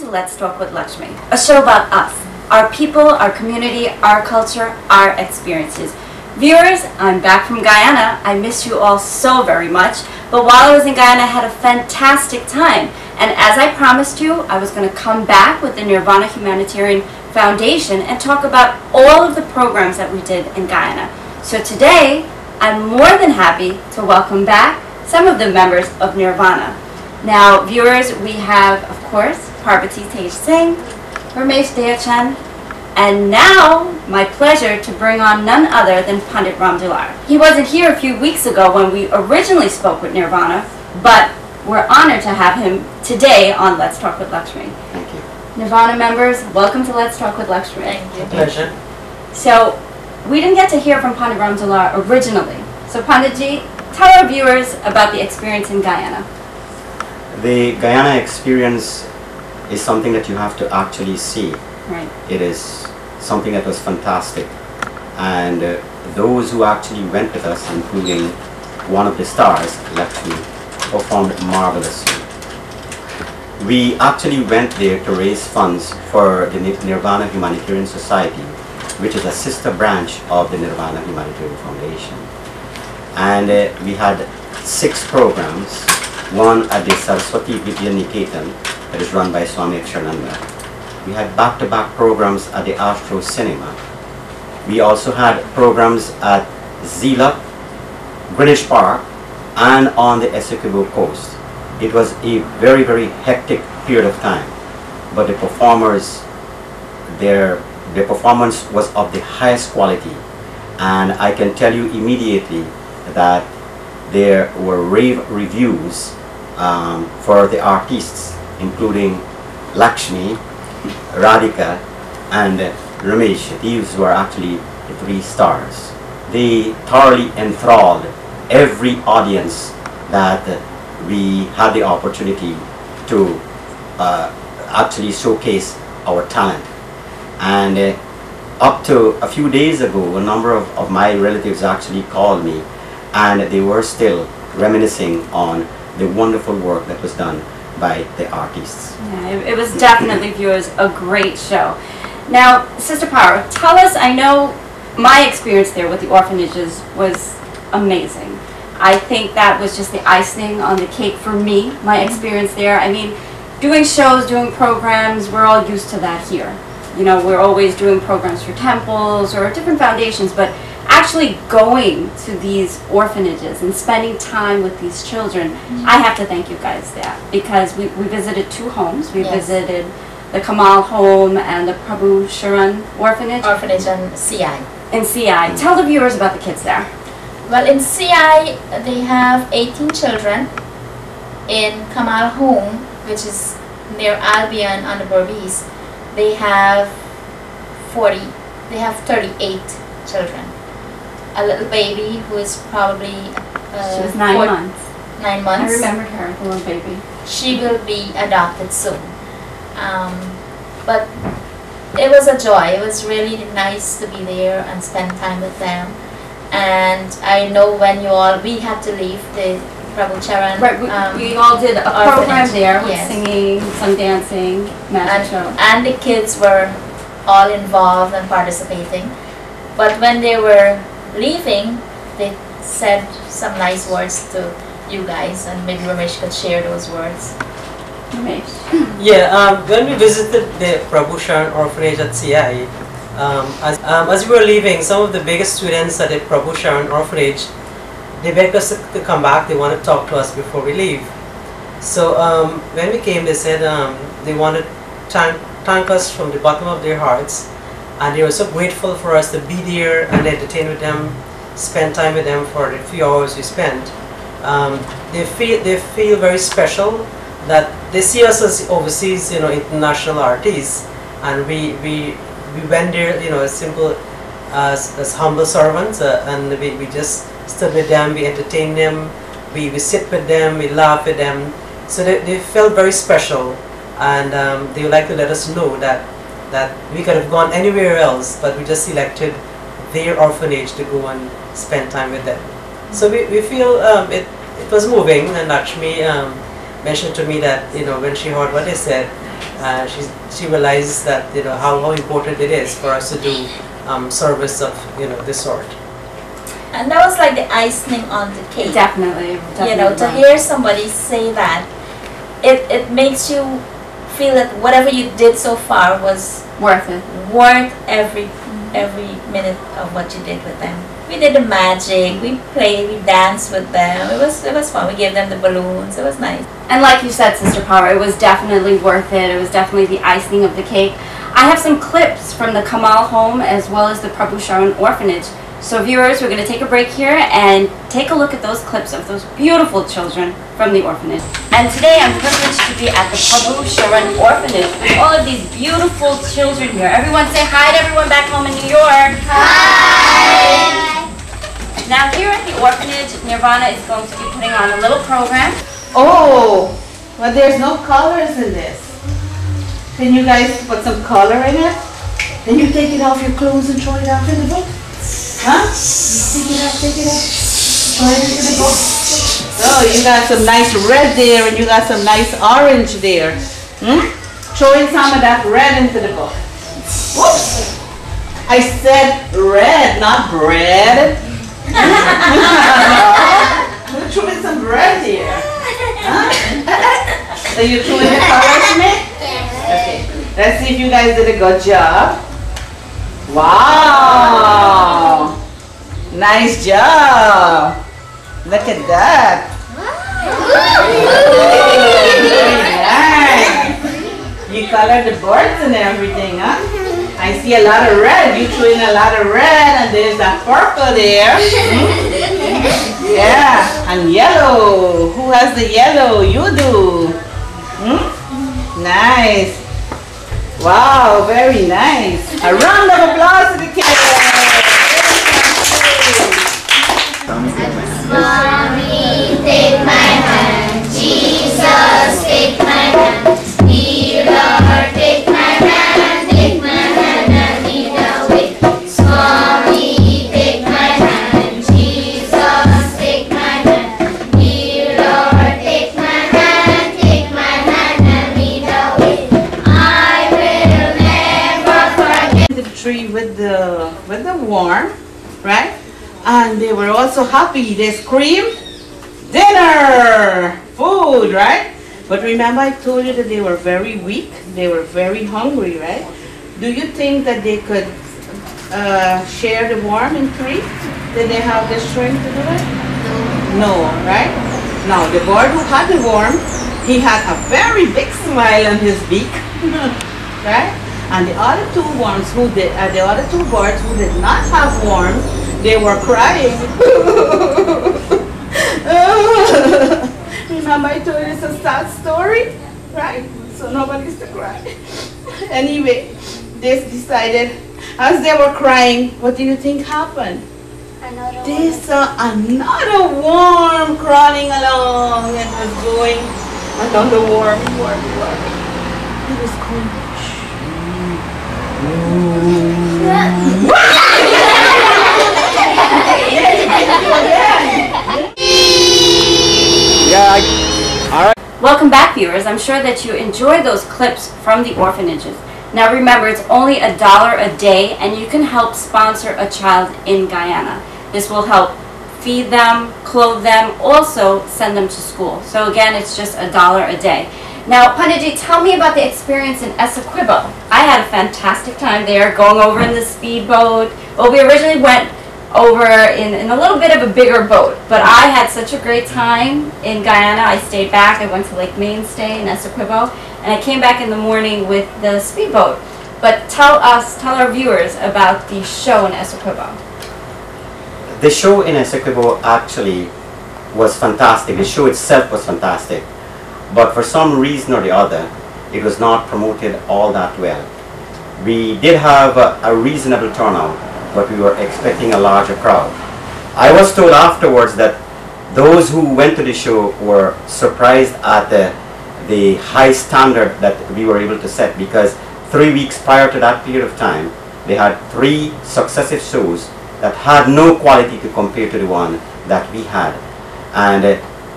to Let's Talk with Lakshmi, a show about us, our people, our community, our culture, our experiences. Viewers, I'm back from Guyana. I miss you all so very much, but while I was in Guyana, I had a fantastic time. And as I promised you, I was going to come back with the Nirvana Humanitarian Foundation and talk about all of the programs that we did in Guyana. So today, I'm more than happy to welcome back some of the members of Nirvana. Now, viewers, we have, of course, Parvati Tej Singh, Ramesh Deyachan, and now, my pleasure to bring on none other than Pandit Ramdular. He wasn't here a few weeks ago when we originally spoke with Nirvana, but we're honored to have him today on Let's Talk with Lakshmi. Thank you. Nirvana members, welcome to Let's Talk with Lakshmi. Thank you. Pleasure. So, we didn't get to hear from Pandit Ramdular originally. So Panditji, tell our viewers about the experience in Guyana. The Guyana experience is something that you have to actually see. Right. It is something that was fantastic. And those who actually went with us, including one of the stars, Lakshmee, performed marvelously. We actually went there to raise funds for the Nirvana Humanitarian Society, which is a sister branch of the Nirvana Humanitarian Foundation. And we had 6 programs, one at the Saraswati Vidya Niketan that is run by Swami Akshananda. We had back-to-back programs at the Astro Cinema. We also had programs at Zila, Greenwich Park, and on the Essequibo coast. It was a very, very hectic period of time, but the performers, their performance was of the highest quality, and I can tell you immediately that there were rave reviews for the artists, including Lakshmi, Radhika, and Ramesh. These were actually the 3 stars. They thoroughly enthralled every audience that we had the opportunity to actually showcase our talent. And up to a few days ago, a number of my relatives actually called me, and they were still reminiscing on the wonderful work that was done by the artists. Yeah, it was definitely, viewers, a great show. Now, Sister Power, tell us, I know my experience there with the orphanages was amazing. I think that was just the icing on the cake for me, my experience there. I mean, doing shows, doing programs, we're all used to that here. You know, we're always doing programs for temples or different foundations, but actually going to these orphanages and spending time with these children, I have to thank you guys there, because we visited 2 homes. We visited the Kamal home and the Prabhu Sharan orphanage. Orphanage in CI. In CI. Tell the viewers about the kids there. Well, in CI, they have 18 children. In Kamal home, which is near Albion on the Berbice, they have 38 children. A little baby who is probably she was 9 months. 9 months. I remember her, the little baby. She will be adopted soon. But it was a joy. It was really nice to be there and spend time with them. And I know when we had to leave the Prabhu Charan. Right, we all did a program there with yes. singing, some dancing, magic show. And the kids were all involved and participating. But when they were leaving, they said some nice words to you guys, and maybe Ramesh could share those words. Ramesh. Yeah, when we visited the Prabhu Sharan orphanage at CI, as we were leaving, some of the biggest students at the Prabhu Sharan orphanage, they begged us to come back. They wanted to talk to us before we leave. So when we came, they said they wanted to thank us from the bottom of their hearts, and they were so grateful for us to be there and entertain with them, spend time with them for the few hours we spent. They feel very special, that they see us as overseas, international artists, and we went there, as simple as humble servants, and we just stood with them, we entertained them, we sit with them, we laugh with them. So they felt very special, and they would like to let us know that we could have gone anywhere else, but we just selected their orphanage to go and spend time with them. So we feel it was moving, and Lakshmi mentioned to me that when she heard what they said, she realized that how important it is for us to do service of this sort. And that was like the icing on the cake. Definitely. To hear somebody say that, it makes you feel that whatever you did so far was worth it. Worth every minute of what you did with them. We did the magic, we played, we danced with them. It was fun. We gave them the balloons. It was nice. And like you said, Sister Power, it was definitely worth it. It was definitely the icing of the cake. I have some clips from the Kamal home as well as the Prabhu Sharan orphanage. So viewers, we're going to take a break here and take a look at those clips of those beautiful children from the orphanage. And today I'm privileged to be at the Prabhu Sharan orphanage with all of these beautiful children here. Everyone say hi to everyone back home in New York. Hi! Now here at the orphanage, Nirvana is going to be putting on a little program. Oh, well there's no colors in this. Can you guys put some color in it? Then you take it off your clothes and throw it out in the book? Huh? Take it off. Throw it into the book. Oh, you got some nice red there and you got some nice orange there. Throw in some of that red into the book. Whoops! I said red, not bread. Throw in some bread here. Huh? Are you throwing the colors in it? Okay. Let's see if you guys did a good job. Wow! Nice job! Look at that! Very nice! You colored the birds and everything, huh? I see a lot of red. You threw in a lot of red and there's that purple there. Yeah, and yellow. Who has the yellow? You do. Nice. Wow, very nice. A round of applause to the kids. Mommy, take my hand. Jesus, take my hand. Dear Lord, take my hand. Take my hand and lead the way. Mommy, take my hand. Jesus, take my hand. Dear Lord, take my hand. Take my hand and lead the way. I will never forget. The tree with the worm, right? And they were also happy. They screamed, dinner, food, right? But remember I told you that they were very weak. They were very hungry, right? Do you think that they could share the worm in three? Did they have the strength to do it? No, right? Now the bird who had the worm, he had a very big smile on his beak, right? And the other two worms the other two birds who did not have worms, they were crying. Remember I told you it's a sad story, right? So nobody's to cry. Anyway, they decided, as they were crying, what do you think happened? They saw another worm crawling along and was going, another worm. He was going, Welcome back, viewers. I'm sure that you enjoyed those clips from the orphanages. Now remember, it's only $1 a day and you can help sponsor a child in Guyana. This will help feed them, clothe them, also send them to school. So again, it's just $1 a day. Now, Panditji, tell me about the experience in Essequibo. I had a fantastic time there, going over in the speedboat. Well, we originally went over in a little bit of a bigger boat, but I had such a great time in Guyana. I stayed back. I went to Lake Mainstay in Essequibo, and I came back in the morning with the speedboat. But tell our viewers about the show in Essequibo. The show in Essequibo actually was fantastic. The show itself was fantastic. But for some reason or the other, it was not promoted all that well. We did have a reasonable turnout, but we were expecting a larger crowd. I was told afterwards that those who went to the show were surprised at the high standard that we were able to set, because 3 weeks prior to that period of time, they had 3 successive shows that had no quality to compare to the one that we had. And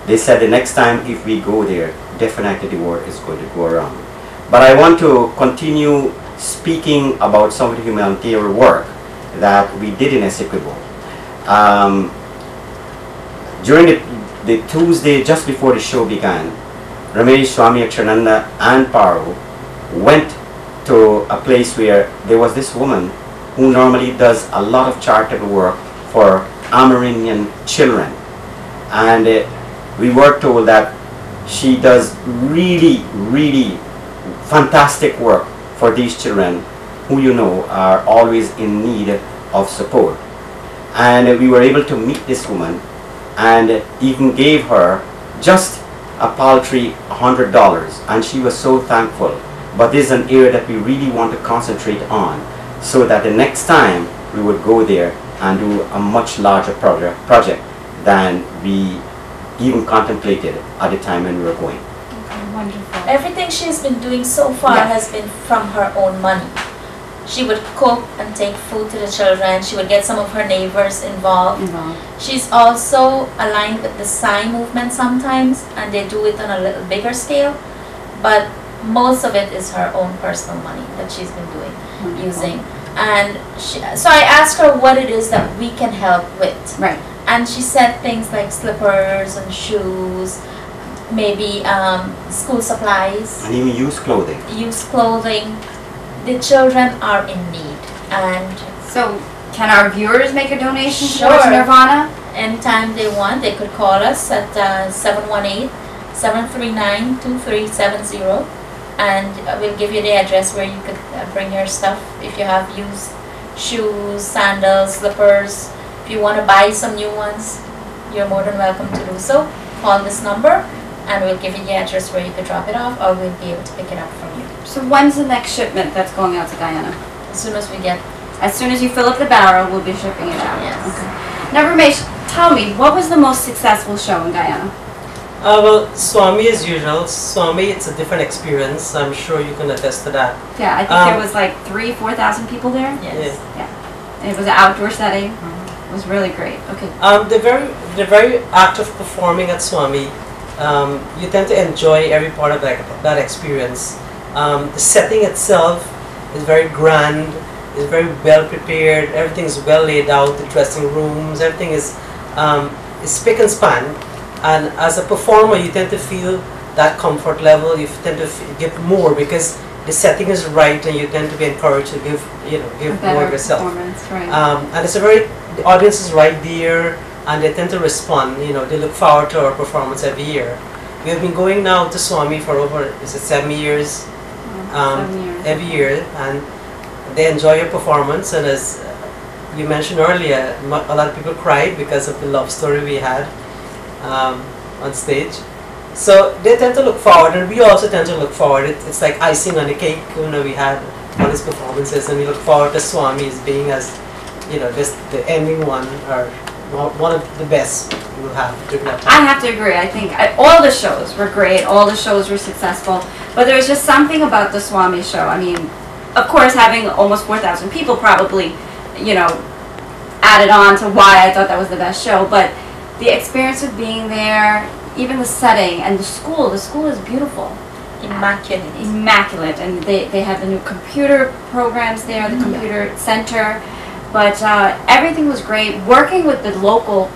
they said the next time if we go there, definitely the word is going to go around. But I want to continue speaking about some of the humanitarian work that we did in Essequibo. During the Tuesday just before the show began, Ramesh, Swami Akshananda and Paro went to a place where there was this woman who normally does a lot of charitable work for Amerindian children. And we were told that she does really, really fantastic work for these children who, you know, are always in need of support. And we were able to meet this woman and even gave her just a paltry $100, and she was so thankful. But this is an area that we really want to concentrate on, so that the next time we would go there and do a much larger project than we even contemplated at the time when we were going. Okay, wonderful. Everything she's been doing so far has been from her own money. She would cook and take food to the children. She would get some of her neighbors involved. She's also aligned with the Sai movement sometimes, and they do it on a little bigger scale. But most of it is her own personal money that she's been doing, using. And so I asked her what it is that we can help with. Right. And she said things like slippers and shoes, maybe school supplies. And even used clothing. Used clothing. The children are in need. And so can our viewers make a donation Sure. towards Nirvana? anytime they want, they could call us at 718-739-2370, and we'll give you the address where you could bring your stuff. If you have used shoes, sandals, slippers, if you want to buy some new ones, you're more than welcome to do so. Call this number and we'll give you the address where you could drop it off, or we'll be able to pick it up from you. So when's the next shipment that's going out to Guyana? As soon as we get. As soon as you fill up the barrel, we'll be shipping it out. Yes. Okay. Now, Ramesh, tell me, what was the most successful show in Guyana? Well, Swami as usual. Swami, it's a different experience. I'm sure you can attest to that. Yeah, I think there was like 3,000-4,000 people there. Yes. Yeah. And it was an outdoor setting. It was really great. Okay. The very act of performing at Swami, you tend to enjoy every part of that experience. The setting itself is very grand. It's very well prepared. Everything is well laid out. The dressing rooms, everything is spick and span. And as a performer, you tend to feel that comfort level. You tend to get more because the setting is right, and you tend to be encouraged to give more of yourself. Right. And the audience is right there, and they tend to respond. They look forward to our performance every year. We have been going now to Swami for over 7 years, 7 years. every year, and they enjoy your performance. And as you mentioned earlier, a lot of people cried because of the love story we had on stage. So they tend to look forward, and we also tend to look forward. It's like icing on the cake. We had all these performances, and we look forward to Swami as being as just the ending one, or one of the best we'll have during that time. I have to agree. I think all the shows were great. All the shows were successful. But there was just something about the Swami show. I mean, of course, having almost 4,000 people probably, added on to why I thought that was the best show. But the experience of being there, even the setting and the school is beautiful. Immaculate. Immaculate. And they have the new computer programs there, the computer center. But everything was great. Working with the local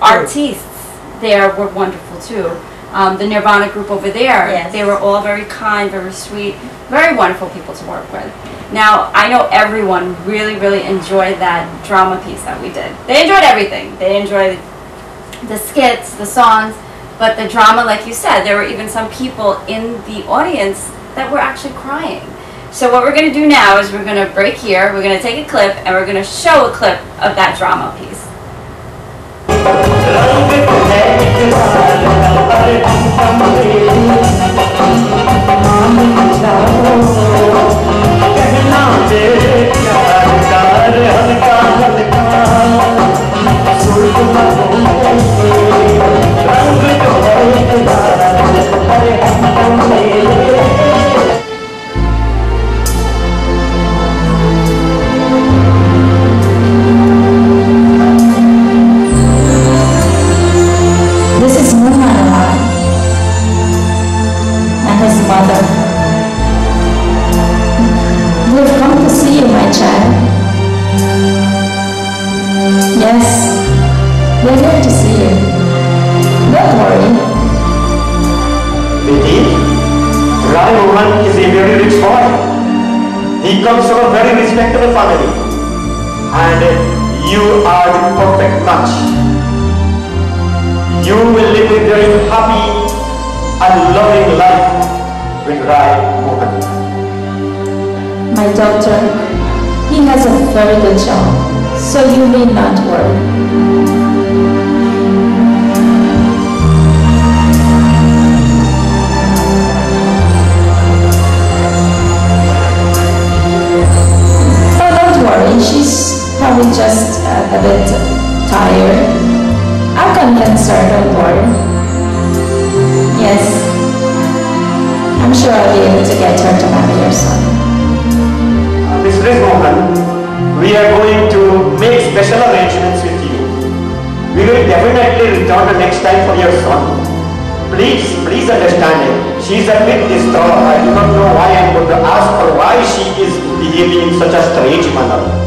artists there were wonderful too. The Nirvana group over there, Yes. they were all very kind, very sweet, very wonderful people to work with. Now, I know everyone really, really enjoyed that drama piece that we did. They enjoyed everything. They enjoyed the skits, the songs, but the drama, like you said, there were even some people in the audience that were actually crying. So what we're going to do now is we're going to break here, we're going to take a clip, and we're going to show a clip of that drama piece. This is Nirvana. He comes from a very respectable family. And you are the perfect match. You will live a very happy and loving life with Rai Mohan. My daughter, he has a very good job, so you need not worry. She's probably just a bit tired. I'll convince her, don't worry. Yes, I'm sure I'll be able to get her to marry your son. Mrs. Mohan, we are going to make special arrangements with you. We will definitely return the next time for your son. Please understand it. She is a bit distraught. I do not know why I am going to ask her why she is behaving in such a strange manner.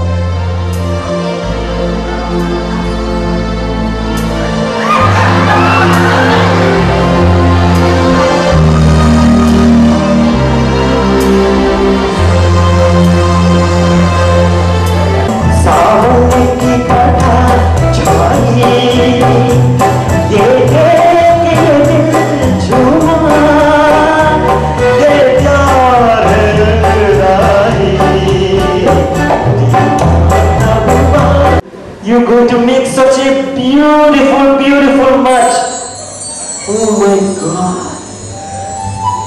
You're going to make such a beautiful, beautiful match. Oh my God.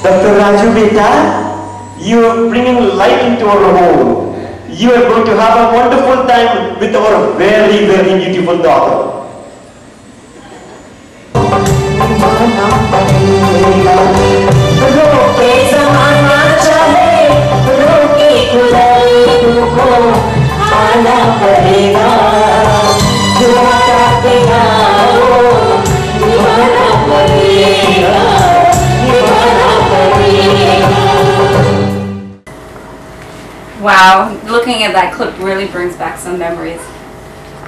Dr. Raju beta, you are bringing light into our home. You are going to have a wonderful time with our very, very beautiful daughter. Wow, looking at that clip really brings back some memories.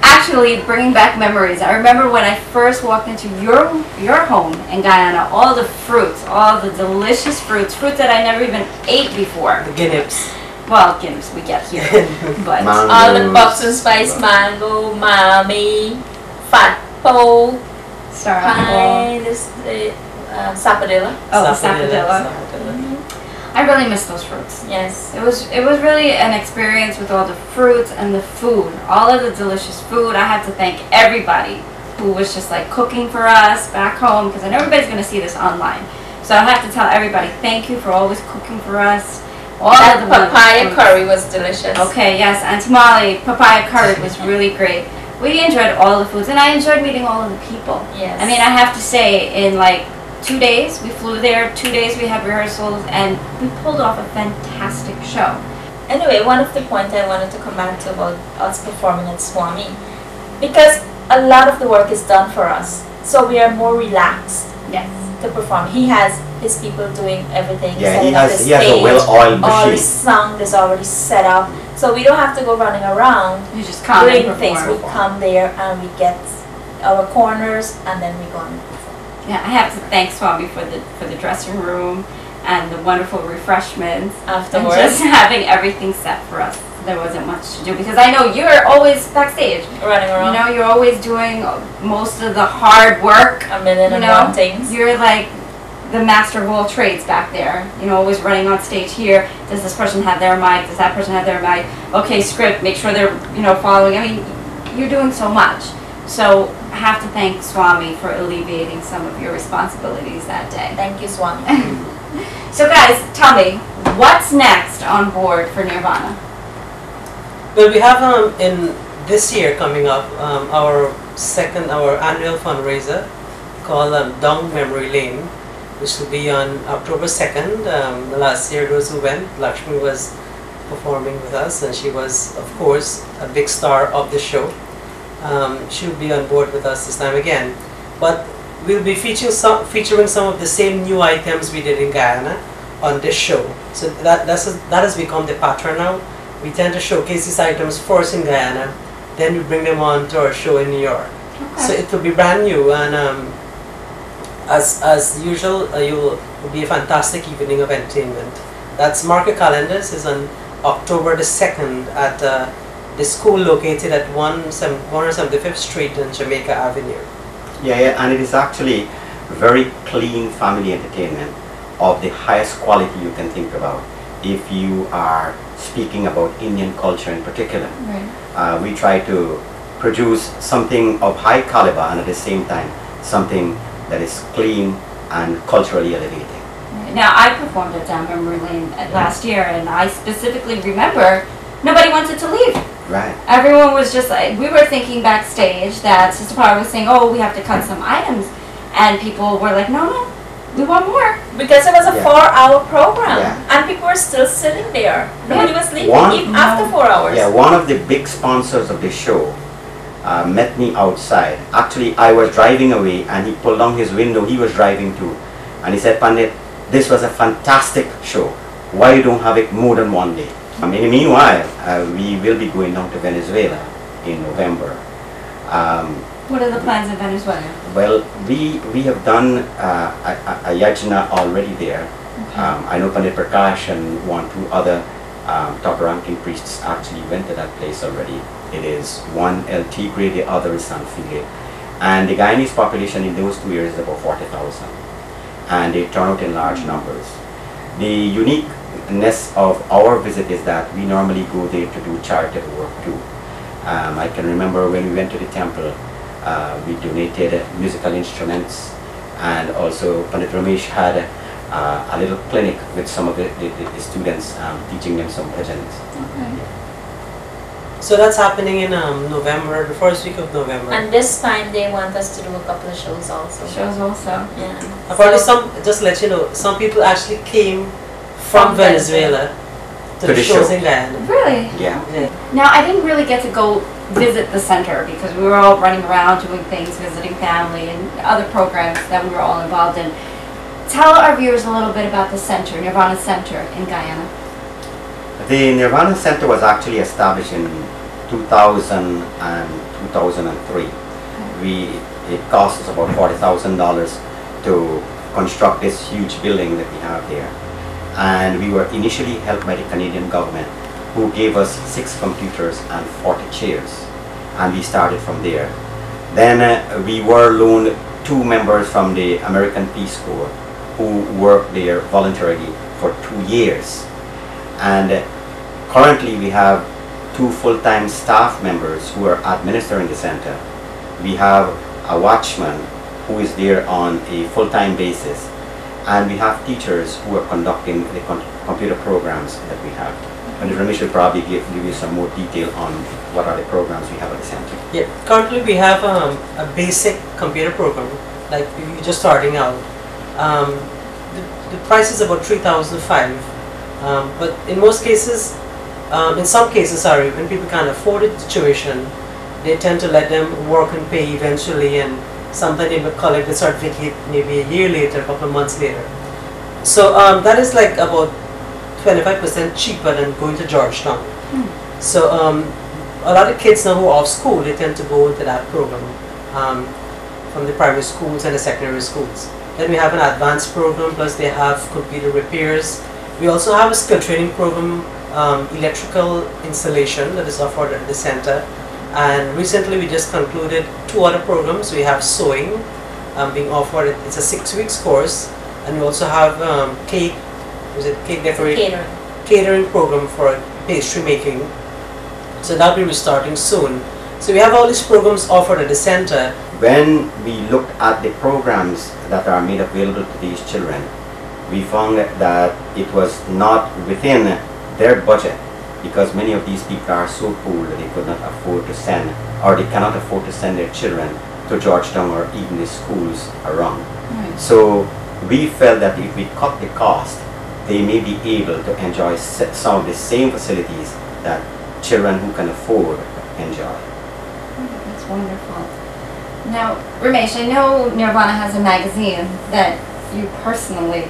Actually, bringing back memories. I remember when I first walked into your home in Guyana, all the fruits, all the delicious fruits that I never even ate before. The guineas. Well, guineas we get here, but all the boxes spice mango, mami, fat po, star pine, sapodilla. Oh, the sapodilla. I really miss those fruits. Yes. It was really an experience with all the fruits and the food, all of the delicious food. I have to thank everybody who was just like cooking for us back home, because I know everybody's going to see this online. So I have to tell everybody thank you for always cooking for us. All that of the papaya curry was delicious. Okay, yes, Auntie Molly, papaya curry was really great. We enjoyed all the foods, and I enjoyed meeting all of the people. Yes. I mean, I have to say, in like 2 days, we flew there, 2 days we had rehearsals, and we pulled off a fantastic show. Anyway, one of the points I wanted to come back to about us performing at Swami, because a lot of the work is done for us, so we are more relaxed. Yes. To perform. He has his people doing everything. Yeah, he has a well-oiled machine. All the sound is already set up, so we don't have to go running around. You just come doing and things. perform. We come there and we get our corners, and then we go and perform. Yeah, I have to thank Swami for the dressing room and the wonderful refreshments Afterwards. and just having everything set for us. There wasn't much to do, because I know you're always backstage, running around. You know, you're always doing most of the hard work. A million and one things. You're like the master of all trades back there. You know, always running on stage here. Does this person have their mic? Does that person have their mic? Okay, script. Make sure they're following. I mean, you're doing so much. So I have to thank Swami for alleviating some of your responsibilities that day. Thank you, Swami. So guys, tell me, what's next on board for Nirvana? Well, we have in this year coming up our annual fundraiser called Dong Memory Lane, which will be on October 2nd. The last year, those who went, Lakshmee was performing with us, and she was, of course, a big star of the show. She'll be on board with us this time again, but we'll be featuring some of the same new items we did in Guyana on this show. So that has become the pattern now. We tend to showcase these items first in Guyana, then we bring them on to our show in New York. Okay. So it will be brand new, and as usual, it will be a fantastic evening of entertainment. That's mark your calendars. Is on October the 2nd at the school located at 175th Street and Jamaica Avenue. Yeah, and it is actually very clean family entertainment of the highest quality you can think about. If you are speaking about Indian culture in particular, Right. we try to produce something of high caliber and at the same time something that is clean and culturally elevating. Now, I performed at Down Memory Lane last year, and I specifically remember nobody wanted to leave. Right. Everyone was just like, we were thinking backstage that Sister Power was saying, oh, we have to cut some items. And people were like, no, no, we want more. Because it was a Yeah. 4-hour program, Yeah. and people were still sitting there. Nobody was leaving One- even after 4 hours. Yeah, one of the big sponsors of the show met me outside. Actually, I was driving away and he pulled down his window. He was driving too. And he said, Pandit, this was a fantastic show. Why you don't have it more than one day? In the meanwhile, we will be going down to Venezuela in November. What are the plans in Venezuela? Well, we have done a yajna already there. I know Pandit Prakash and 1-2 other top-ranking priests actually went to that place already. It is one LT grade, the other is San Fide. And the Guyanese population in those 2 years is about 40,000. And they turn out in large numbers. The uniqueness of our visit is that we normally go there to do charitable work too. I can remember when we went to the temple, we donated musical instruments, and also Pandit Ramesh had a little clinic with some of the students, teaching them some bhajans. Okay. So that's happening in November, the first week of November. And this time they want us to do a couple of shows also. Shows also. Yeah. Apparently, just to let you know, some people actually came from Venezuela to the the shows show. in Guyana. Really? Yeah. Yeah. Now, I didn't really get to go visit the center because we were all running around doing things, visiting family and other programs that we were all involved in. Tell our viewers a little bit about the center, Nirvana Center in Guyana. The Nirvana Center was actually established in 2000 and 2003. It cost us about $40,000 to construct this huge building that we have here. And we were initially helped by the Canadian government, who gave us 6 computers and 40 chairs. And we started from there. Then we were loaned 2 members from the American Peace Corps who worked there voluntarily for 2 years. And currently we have 2 full-time staff members who are administering the center. We have a watchman who is there on a full-time basis. And we have teachers who are conducting the computer programs that we have. And Ramesh will probably give you some more detail on what are the programs we have at the center. Yeah, currently we have a basic computer program, like if you're just starting out. The price is about $3,500, but in most cases, in some cases, sorry, when people can't afford it, the tuition, they tend to let them work and pay eventually, and sometimes they will collect the certificate maybe a year later, a couple of months later. So that is like about 25% cheaper than going to Georgetown. So a lot of kids now who are off school, they tend to go into that program from the primary schools and the secondary schools. Then we have an advanced program, plus they have computer repairs. We also have a skill training program, electrical installation, that is offered at the center. And recently we just concluded 2 other programs. We have sewing being offered. It's a 6 weeks course, and we also have cake decorating, catering program for pastry making. So that'll be restarting soon. So we have all these programs offered at the center. When we looked at the programs that are made available to these children, we found that it was not within their budget, because many of these people are so poor that they could not afford to send, or they cannot afford to send their children to Georgetown or even the schools around. So we felt that if we cut the cost, they may be able to enjoy some of the same facilities that children who can afford enjoy. That's wonderful. Now, Ramesh, I know Nirvana has a magazine that you personally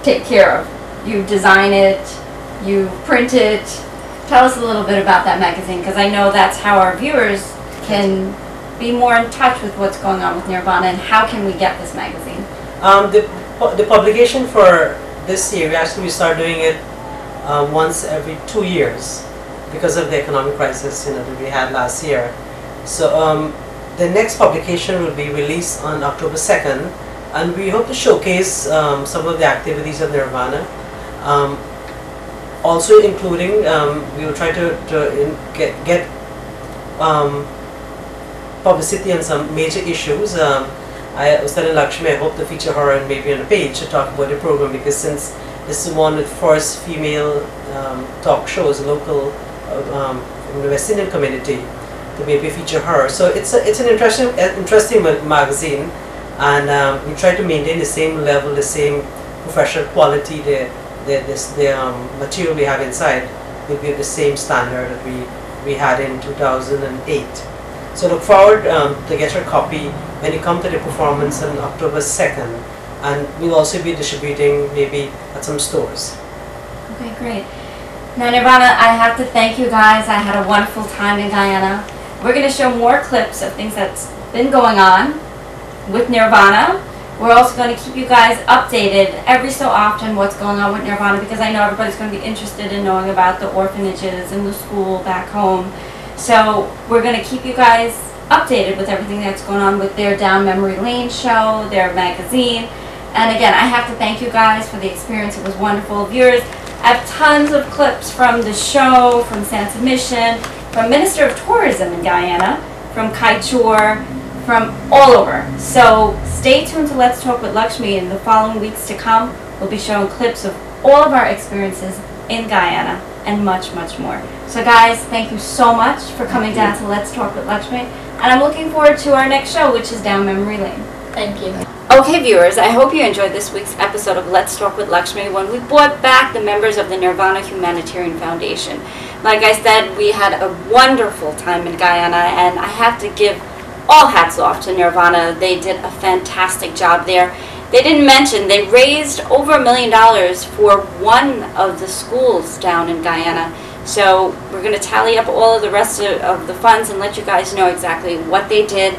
take care of. You design it, you print it. Tell us a little bit about that magazine, because I know that's how our viewers can be more in touch with what's going on with Nirvana, and how can we get this magazine? The publication for this year, we started doing it once every 2 years because of the economic crisis, that we had last year. So the next publication will be released on October 2nd, and we hope to showcase some of the activities of Nirvana. Also including, we will try to get publicity on some major issues. I was telling Lakshmee I hope to feature her and maybe on a page to talk about the program, because since this is one of the first female talk shows local in the West Indian community, to maybe feature her. So it's an interesting magazine, and we try to maintain the same level, the same professional quality. The material we have inside will be the same standard that we had in 2008. So look forward to get your copy when you come to the performance on October 2nd, and we'll also be distributing maybe at some stores. Okay, great. Now Nirvana, I have to thank you guys. I had a wonderful time in Guyana. We're going to show more clips of things that's been going on with Nirvana. We're also going to keep you guys updated every so often what's going on with Nirvana, because I know everybody's going to be interested in knowing about the orphanages and the school back home. So we're going to keep you guys updated with everything that's going on with their Down Memory Lane show, their magazine. And again, I have to thank you guys for the experience. It was wonderful. Viewers, I have tons of clips from the show, from Santa Mission, from Minister of Tourism in Guyana, from Kaichur, from all over. So stay tuned to Let's Talk with Lakshmi. In the following weeks to come, we'll be showing clips of all of our experiences in Guyana and much, much more. So guys, thank you so much for coming down to Let's Talk with Lakshmi. And I'm looking forward to our next show, which is Down Memory Lane. Thank you. Okay viewers, I hope you enjoyed this week's episode of Let's Talk with Lakshmi, when we brought back the members of the Nirvana Humanitarian Foundation. Like I said, we had a wonderful time in Guyana, and I have to give all hats off to Nirvana. They did a fantastic job there. They didn't mention they raised over $1 million for one of the schools down in Guyana. So we're going to tally up all of the rest of the funds and let you guys know exactly what they did.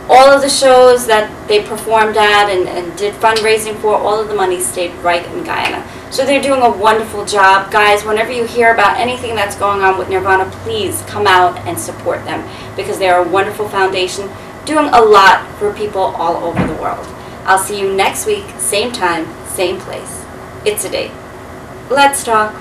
All of the shows that they performed at and did fundraising for, all of the money stayed right in Guyana. So they're doing a wonderful job. Guys, whenever you hear about anything that's going on with Nirvana, please come out and support them, because they are a wonderful foundation doing a lot for people all over the world. I'll see you next week, same time, same place. It's a date. Let's talk.